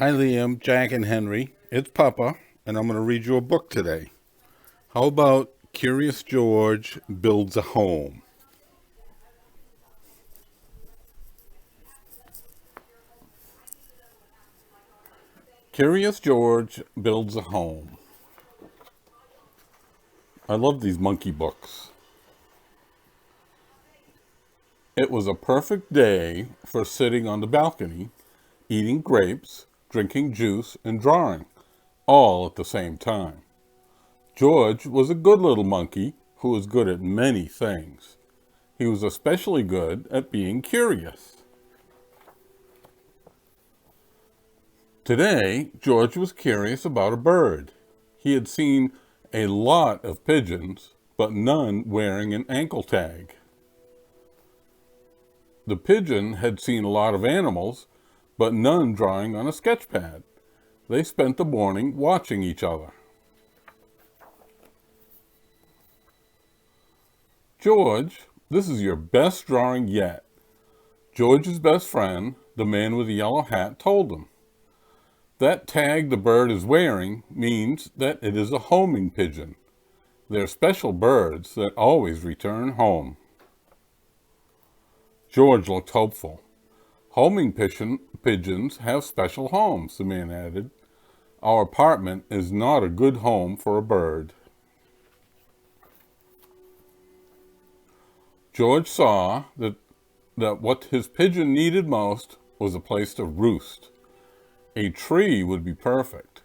Hi, Liam, Jack, and Henry. It's Papa, and I'm going to read you a book today. How about Curious George Builds a Home? Curious George Builds a Home. I love these monkey books. It was a perfect day for sitting on the balcony, eating grapes, drinking juice, and drawing, all at the same time. George was a good little monkey who was good at many things. He was especially good at being curious. Today, George was curious about a bird. He had seen a lot of pigeons, but none wearing an ankle tag. The pigeon had seen a lot of animals, but none drawing on a sketch pad. They spent the morning watching each other. George, this is your best drawing yet. George's best friend, the man with the yellow hat, told him. That tag the bird is wearing means that it is a homing pigeon. They're special birds that always return home. George looked hopeful. Homing pigeons have special homes, the man added. Our apartment is not a good home for a bird. George saw that what his pigeon needed most was a place to roost. A tree would be perfect.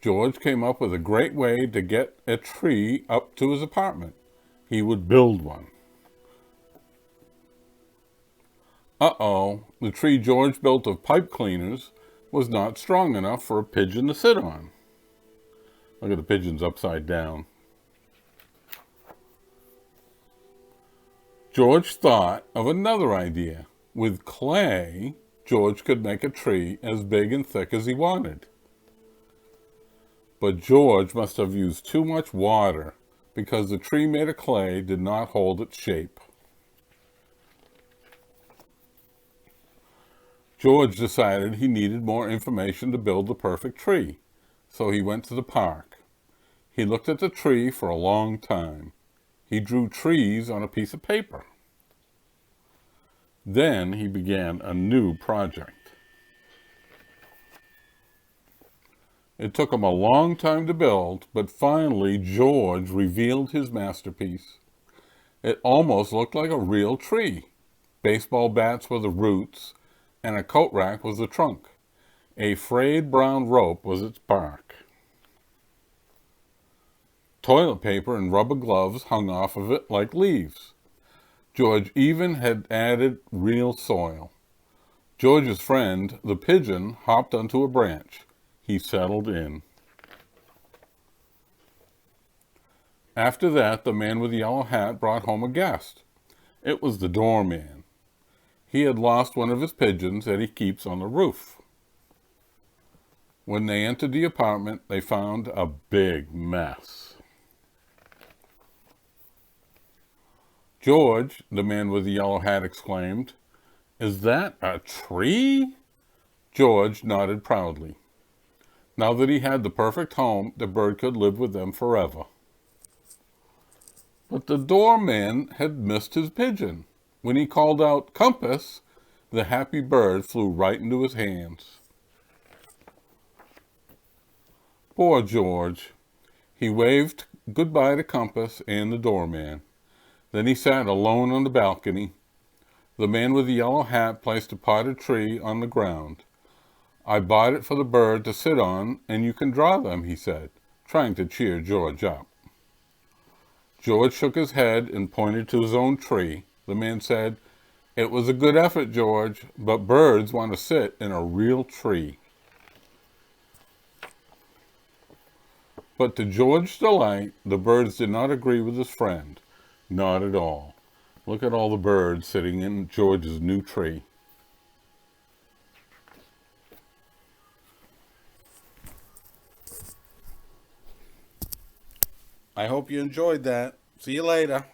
George came up with a great way to get a tree up to his apartment. He would build one. Uh-oh, the tree George built of pipe cleaners was not strong enough for a pigeon to sit on. Look at the pigeons upside down. George thought of another idea. With clay, George could make a tree as big and thick as he wanted. But George must have used too much water because the tree made of clay did not hold its shape. George decided he needed more information to build the perfect tree, so he went to the park. He looked at the tree for a long time. He drew trees on a piece of paper. Then he began a new project. It took him a long time to build, but finally George revealed his masterpiece. It almost looked like a real tree. Baseball bats were the roots, and a coat rack was the trunk. A frayed brown rope was its bark. Toilet paper and rubber gloves hung off of it like leaves. George even had added real soil. George's friend, the pigeon, hopped onto a branch. He settled in. After that, the man with the yellow hat brought home a guest. It was the doorman. He had lost one of his pigeons that he keeps on the roof. When they entered the apartment, they found a big mess. George, the man with the yellow hat exclaimed, "Is that a tree?" George nodded proudly. Now that he had the perfect home, the bird could live with them forever. But the doorman had missed his pigeon. When he called out, "Compass," the happy bird flew right into his hands. Poor George. He waved goodbye to Compass and the doorman. Then he sat alone on the balcony. The man with the yellow hat placed a potted tree on the ground. "I bought it for the bird to sit on, and you can draw them," he said, trying to cheer George up. George shook his head and pointed to his own tree. The man said, "It was a good effort, George, but birds want to sit in a real tree." But to George's delight, the birds did not agree with his friend. Not at all. Look at all the birds sitting in George's new tree. I hope you enjoyed that. See you later.